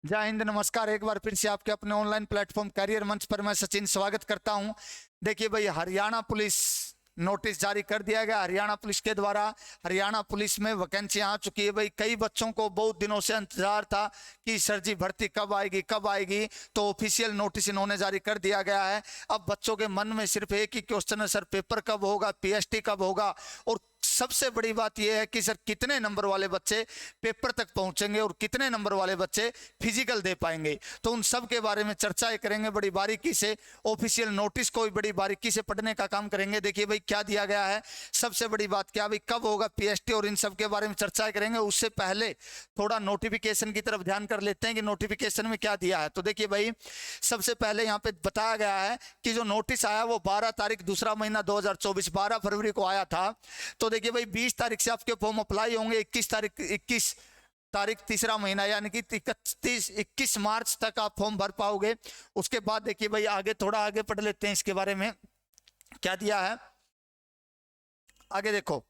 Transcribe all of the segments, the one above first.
जय हिंद, नमस्कार। एक बार फिर से आपके अपने ऑनलाइन प्लेटफॉर्म करियर मंच पर मैं सचिन स्वागत करता हूं। देखिए भाई, हरियाणा पुलिस नोटिस जारी कर दिया गया। हरियाणा पुलिस के द्वारा हरियाणा पुलिस में वैकेंसी आ चुकी है भाई। कई बच्चों को बहुत दिनों से इंतजार था कि सर जी भर्ती कब आएगी कब आएगी, तो ऑफिशियल नोटिस इन्होंने जारी कर दिया गया है। अब बच्चों के मन में सिर्फ एक ही क्वेश्चन है, सर पेपर कब होगा, पीएसटी कब होगा, और सबसे बड़ी बात यह है कि सर कितने नंबर वाले बच्चे पेपर तक पहुंचेंगे और कितने नंबर वाले बच्चे फिजिकल दे पाएंगे। तो उन सब के बारे में चर्चाएं करेंगे बड़ी बारीकी से। ऑफिशियल नोटिस को भी बड़ी बारीकी से पढ़ने का काम करेंगे। देखिए भाई क्या दिया गया है, सबसे बड़ी बात क्या भाई, कब होगा पीएसटी और इन सब के बारे में चर्चाएं करेंगे। उससे पहले थोड़ा नोटिफिकेशन की तरफ ध्यान कर लेते हैं कि नोटिफिकेशन में क्या दिया है। तो देखिए भाई, सबसे पहले यहाँ पे बताया गया है कि जो नोटिस आया वो 12 तारीख दूसरा महीना 2024 12 फरवरी को आया था। तो देखिए भाई, 20 तारीख से आपके फॉर्म अप्लाई होंगे, 21 तारीख तीसरा महीना यानी कि 21 मार्च तक आप फॉर्म भर पाओगे। उसके बाद देखिए भाई, आगे थोड़ा आगे पढ़ लेते हैं इसके बारे में क्या दिया है। आगे देखो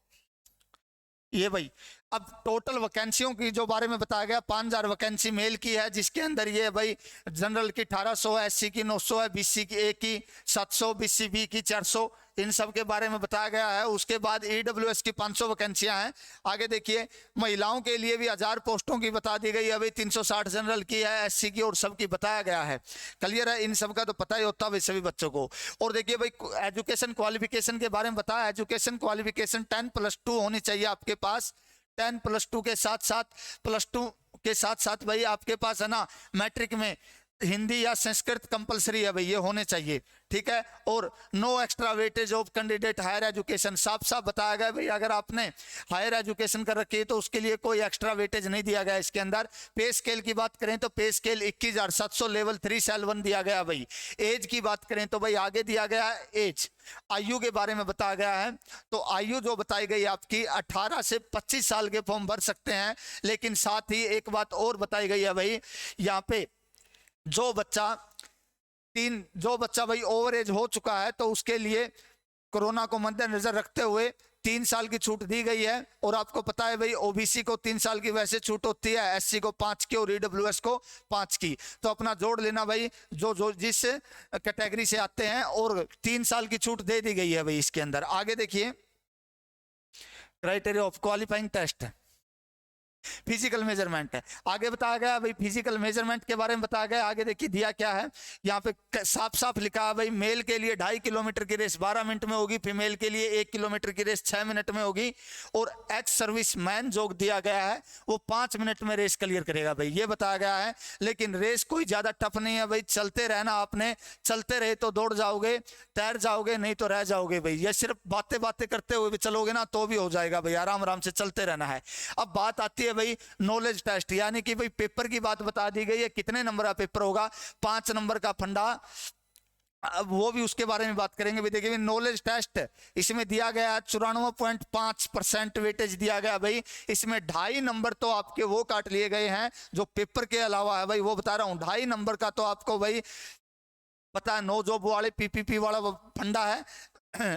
ये भाई, अब टोटल वैकेंसियों की जो बारे में बताया गया, 5,000 वैकेंसी मेल की है, जिसके अंदर ये भाई जनरल की 1800 है, एससी की 900 है, बीसी की ए की 700, बीसी बी की 400, इन सब के बारे में बताया गया है। उसके बाद ईडब्ल्यूएस की 500 वैकेंसियां हैं। आगे देखिए, महिलाओं के लिए भी 1000 पोस्टों की बता दी गई है भाई। 360 जनरल की है, एससी की और सबकी बताया गया है। क्लियर है, इन सब का तो पता ही होता है भाई सभी बच्चों को। और देखिए भाई, एजुकेशन क्वालिफिकेशन के बारे में बताया। एजुकेशन क्वालिफिकेशन 10+2 होनी चाहिए आपके पास। 10+2 के साथ साथ +2 के साथ साथ भाई आपके पास है ना, मैट्रिक में हिंदी या संस्कृत कंपलसरी है भाई, ये होने चाहिए। ठीक है, और no extra weightage of candidate higher education, साफ साफ बताया गया भाई, अगर आपने हायर एजुकेशन कर रखी है तो उसके लिए कोई एक्स्ट्रा वेटेज नहीं दिया गया इसके अंदर। पे स्केल की बात करें तो पे स्केल 21,700 लेवल 3 सेल 1 दिया गया भाई। एज की बात करें तो भाई आगे दिया गया है एज। आयु के बारे में बताया गया है, तो आयु जो बताई गई आपकी 18 से 25 साल के फॉर्म भर सकते हैं। लेकिन साथ ही एक बात और बताई गई है भाई, यहाँ पे जो बच्चा जो बच्चा भाई ओवर एज हो चुका है तो उसके लिए कोरोना को मद्देनजर रखते हुए 3 साल की छूट दी गई है। और आपको पता है भाई, ओबीसी को 3 साल की वैसे छूट होती है, एससी को 5 की और ईडब्ल्यूएस को 5 की। तो अपना जोड़ लेना भाई, जो जो जिस कैटेगरी से आते हैं, और 3 साल की छूट दे दी गई है भाई इसके अंदर। आगे देखिए, criteria of qualifying test, physical measurement है। आगे बताया गया भाई, फिजिकल मेजरमेंट के बारे में बताया गया। आगे देखिए दिया क्या है, यहाँ पे साफ साफ लिखा है भाई, मेल के लिए 2.5 किलोमीटर की रेस 12 मिनट में होगी, फीमेल के लिए 1 किलोमीटर की रेस 6 मिनट में होगी, और एक्स सर्विस मैन जो दिया गया है वो 5 मिनट में रेस क्लियर करेगा भाई, ये बताया गया है। लेकिन रेस कोई ज्यादा टफ नहीं है भाई, चलते रहना आपने, चलते रहे तो दौड़ जाओगे, तैर जाओगे नहीं तो रह जाओगे भाई। ये सिर्फ बातें बातें करते हुए भी चलोगे ना तो भी हो जाएगा भाई, आराम आराम से चलते रहना है। अब बात आती है भाई नॉलेज टेस्ट, यानी कि भाई पेपर की बात बता दी गई है, कितने नंबर का पेपर होगा, 5 नंबर का फंडा। अब वो भी उसके बारे में बात करेंगे भी। देखिए नॉलेज टेस्ट इसमें दिया गया है 94.5% वेटेज दिया गया भाई। इसमें 2.5 नंबर तो आपके वो काट लिए गए हैं जो पेपर के अलावा है भाई, वो बता रहा हूं। 2.5 नंबर का तो आपको भाई पता है, नो जॉब वाले पीपीपी वाला फंडा है।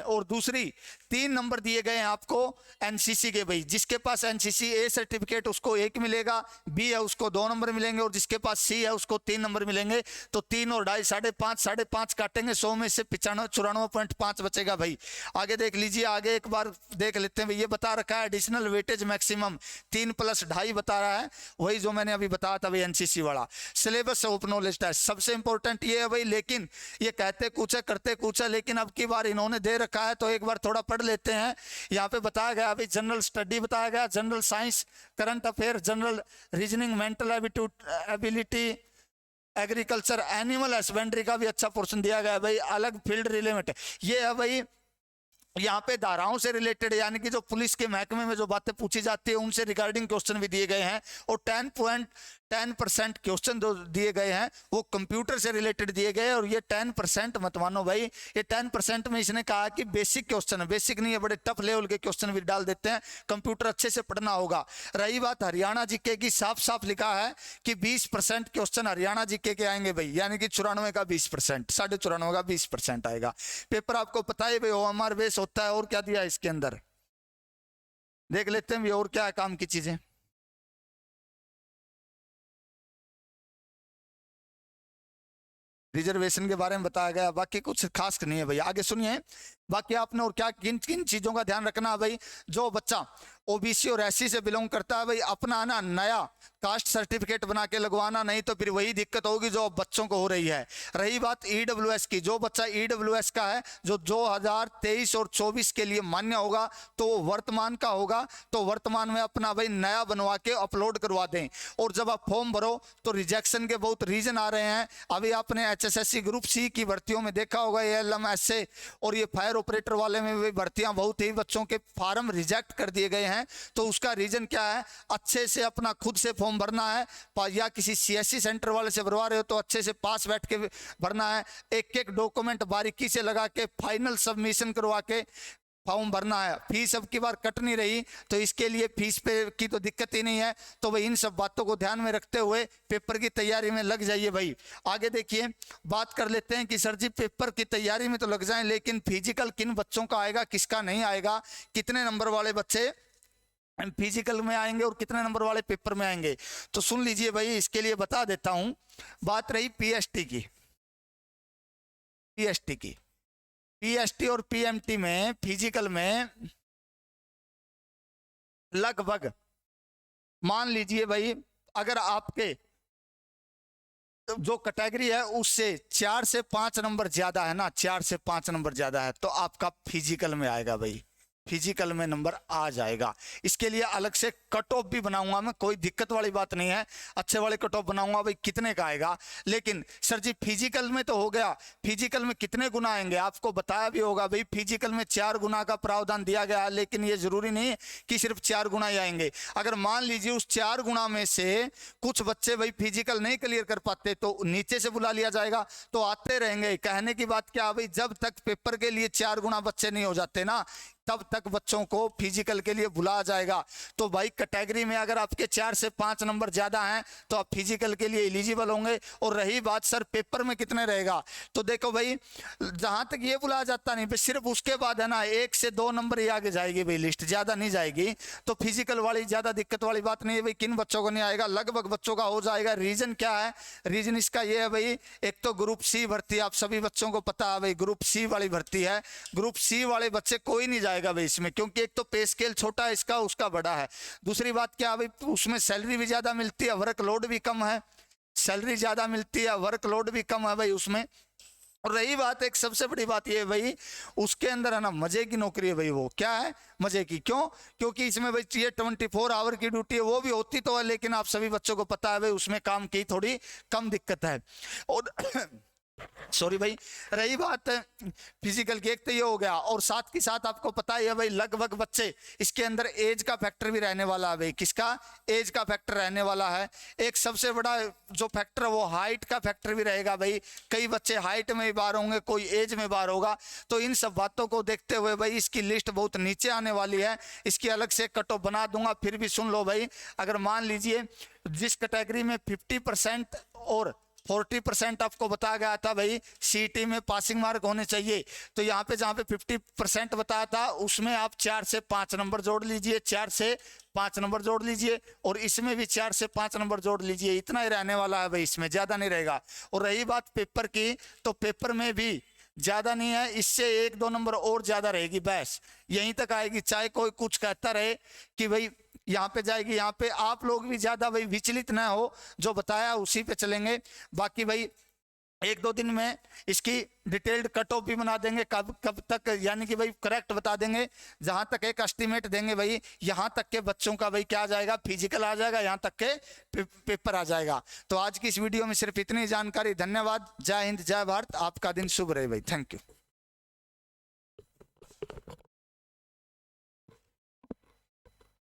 और दूसरी 3 नंबर दिए गए हैं आपको एनसीसी के भाई, जिसके पास एनसीसी ए सर्टिफिकेट उसको 1 मिलेगा, बी है उसको 2 नंबर मिलेंगे, और जिसके पास सी है उसको 3 नंबर मिलेंगे। तो 3 और 2.5 5.5 काटेंगे, 100 में से 94.5 बचेगा भाई। आगे देख लीजिए, आगे एक बार देख लेते हैं भाई। ये बता रखा है एडिशनल वेटेज मैक्सिमम 3+2.5 बता रहा है, वही जो मैंने अभी बताया था भाई एनसीसी वाला। सिलेबस ऑफ नॉलेज टेस्ट सबसे इंपॉर्टेंट ये है भाई, लेकिन ये कहते कुछ है करते कुछ है, लेकिन अब की बार इन्होंने दे रखा है तो एक बार थोड़ा पढ़ लेते हैं। यहाँ पे बताया गया अभी जनरल स्टडी बताया गया, general science, current affair, general reasoning, mental ability, agriculture, animal husbandry का भी अच्छा पोर्शन दिया गया है भाई। अलग फील्ड रिलेवेंट ये है भाई, यहाँ पे धाराओं से रिलेटेड, यानी कि जो पुलिस के महकमे में जो बातें पूछी जाती है उनसे रिगार्डिंग क्वेश्चन भी दिए गए हैं। और 10% क्वेश्चन जो दिए गए हैं वो कंप्यूटर से रिलेटेड दिए गए हैं। और ये 10% मत मानो भाई, ये 10% में इसने कहा कि बेसिक क्वेश्चन है, बेसिक नहीं है, बड़े टफ लेवल के क्वेश्चन भी डाल देते हैं, कंप्यूटर अच्छे से पढ़ना होगा। रही बात हरियाणा जीके की, साफ साफ लिखा है कि 20% क्वेश्चन हरियाणा जीके के आएंगे भाई, यानी कि 94 का 20%, 94.5 का 20% आएगा। पेपर आपको पता है भाई ओएमआर बेस होता है। और क्या दिया इसके अंदर देख लेते हैं भी, और क्या है काम की चीजें। रिजर्वेशन के बारे में बताया गया, बाकी कुछ खास नहीं है भाई। आगे सुनिए, बाकी आपने और क्या किन किन चीजों का ध्यान रखना है भाई। जो बच्चा ओबीसी और एससी से बिलोंग करता है भाई, अपना ना नया कास्ट सर्टिफिकेट बना के लगवाना, नहीं तो फिर वही दिक्कत होगी जो बच्चों को हो रही है। रही बात ईडब्ल्यूएस की, जो बच्चा ईडब्ल्यूएस का है, जो 2023 और 24 के लिए मान्य होगा, तो वर्तमान का होगा, तो वर्तमान में अपना भाई नया बनवा के अपलोड करवा दें। और जब आप फॉर्म भरो तो रिजेक्शन के बहुत रीजन आ रहे हैं। अभी आपने एचएसएससी ग्रुप सी की भर्तियों में देखा होगा, एएलएम एसए और ये फायर ऑपरेटर वाले में भी भर्तियां बहुत ही बच्चों के फार्म रिजेक्ट कर दिए गए हैं। तो उसका रीजन क्या है? अच्छे से अपना खुद से फॉर्म भरना है, या किसी सीएससी सेंटर वाले से भरवा रहे हो तो अच्छे से पास बैठ के भरना है, एक एक डॉक्यूमेंट बारीकी से लगा के फाइनल सबमिशन करवा के फॉर्म भरना है। फीस अब की बार कट नहीं रही, तो इसके लिए फीस पे की तो दिक्कत ही नहीं है। तो भाई इन सब बातों को ध्यान में रखते हुए पेपर की तैयारी में लग जाइए भाई। आगे देखिए, बात कर लेते हैं कि सर जी पेपर की तैयारी में तो लग जाएं, लेकिन फिजिकल किन बच्चों का आएगा, किसका नहीं आएगा, कितने नंबर वाले बच्चे फिजिकल में आएंगे और कितने नंबर वाले पेपर में आएंगे, तो सुन लीजिए भाई। इसके लिए बता देता हूं। बात रही पीएसटी की, पीएसटी और पीएमटी में फिजिकल में लगभग मान लीजिए भाई, अगर आपके जो कैटेगरी है उससे 4 से 5 नंबर ज्यादा है ना, 4 से 5 नंबर ज्यादा है, तो आपका फिजिकल में आएगा भाई, फिजिकल में नंबर आ जाएगा। इसके लिए अलग से कट ऑफ भी बनाऊंगा मैं, कोई दिक्कत वाली बात नहीं है, अच्छे वाले कट ऑफ बनाऊंगा भाई कितने का आएगा। लेकिन सर जी फिजिकल में तो हो गया, फिजिकल में कितने गुना आएंगे आपको बताया भी होगा भाई। फिजिकल में 4 गुना का प्रावधान दिया गया है, लेकिन ये जरूरी नहीं कि सिर्फ 4 गुना ही आएंगे। अगर मान लीजिए उस 4 गुना में से कुछ बच्चे भाई फिजिकल नहीं क्लियर कर पाते तो नीचे से बुला लिया जाएगा, तो आते रहेंगे। कहने की बात क्या भाई, जब तक पेपर के लिए 4 गुना बच्चे नहीं हो जाते ना, तब तक बच्चों को फिजिकल के लिए बुलाया जाएगा। तो भाई कैटेगरी में अगर आपके 4 से 5 नंबर ज्यादा हैं तो आप फिजिकल के लिए एलिजिबल होंगे। और रही बात सर पेपर में कितने रहेगा, तो देखो भाई जहां तक ये बुलाया जाता नहीं, सिर्फ उसके बाद है ना 1 से 2 नंबर ही आगे जाएगी भाई, लिस्ट ज्यादा नहीं जाएगी। तो फिजिकल वाली ज्यादा दिक्कत वाली बात नहीं है भाई। किन बच्चों को नहीं आएगा, लगभग बच्चों का हो जाएगा। रीजन क्या है? रीजन इसका ये है भाई, एक तो ग्रुप सी भर्ती आप सभी बच्चों को पता है भाई, ग्रुप सी वाली भर्ती है। ग्रुप सी वाले बच्चे कोई नहीं जाएगा भाई इसमें, क्योंकि एक तो पे स्केल छोटा है इसका, उसका बड़ा है। दूसरी बात क्या है भाई, उसमें सैलरी भी ज्यादा मिलती है, वर्कलोड भी कम है। सैलरी ज्यादा मिलती है, वर्कलोड भी कम है भाई उसमें। और रही बात एक सबसे बड़ी बात ये है भाई, उसके अंदर है ना मजे की नौकरी है भाई। वो क्या है? मजे की। क्यों? क्योंकि इसमें भाई ये 24 आवर की ड्यूटी है, वो भी होती तो है, लेकिन आप सभी बच्चों को पता है भाई उसमें काम की थोड़ी कम दिक्कत है। और सॉरी भाई, रही बात फिजिकल की, एक तो ये हो गया, और साथ के साथ आपको पता ही है भाई लगभग बच्चे इसके अंदर एज का फैक्टर भी रहने वाला है भाई। किसका? एज का फैक्टर रहने वाला है। एक सबसे बड़ा जो फैक्टर है वो हाइट का फैक्टर भी रहेगा भाई। कई बच्चे हाइट में भी बाहर होंगे, कोई एज में बाहर होगा। तो इन सब बातों को देखते हुए भाई इसकी लिस्ट बहुत नीचे आने वाली है। इसकी अलग से कट ऑफ बना दूंगा, फिर भी सुन लो भाई। अगर मान लीजिए जिस कैटेगरी में 50% और 40% आपको बताया गया था भाई सीटी में पासिंग मार्क होने चाहिए, तो यहाँ पे जहाँ पे 50% बताया था उसमें आप 4 से 5 नंबर जोड़ लीजिए, 4 से 5 नंबर जोड़ लीजिए, और इसमें भी 4 से 5 नंबर जोड़ लीजिए। इतना ही रहने वाला है भाई, इसमें ज्यादा नहीं रहेगा। और रही बात पेपर की, तो पेपर में भी ज्यादा नहीं है, इससे 1-2 नंबर और ज्यादा रहेगी, बस यहीं तक आएगी। चाहे कोई कुछ कहता रहे कि भाई यहाँ पे जाएगी, यहाँ पे आप लोग भी ज्यादा भाई विचलित ना हो, जो बताया उसी पे चलेंगे। बाकी भाई 1-2 दिन में इसकी डिटेल्ड कट ऑफ भी बना देंगे, कब कब तक, यानी कि भाई करेक्ट बता देंगे। जहां तक एक एस्टिमेट देंगे भाई, यहां तक के बच्चों का भाई क्या आ जाएगा, फिजिकल आ जाएगा, यहां तक के पेपर आ जाएगा। तो आज की इस वीडियो में सिर्फ इतनी जानकारी। धन्यवाद। जय हिंद, जय भारत। आपका दिन शुभ रहे भाई। Thank you.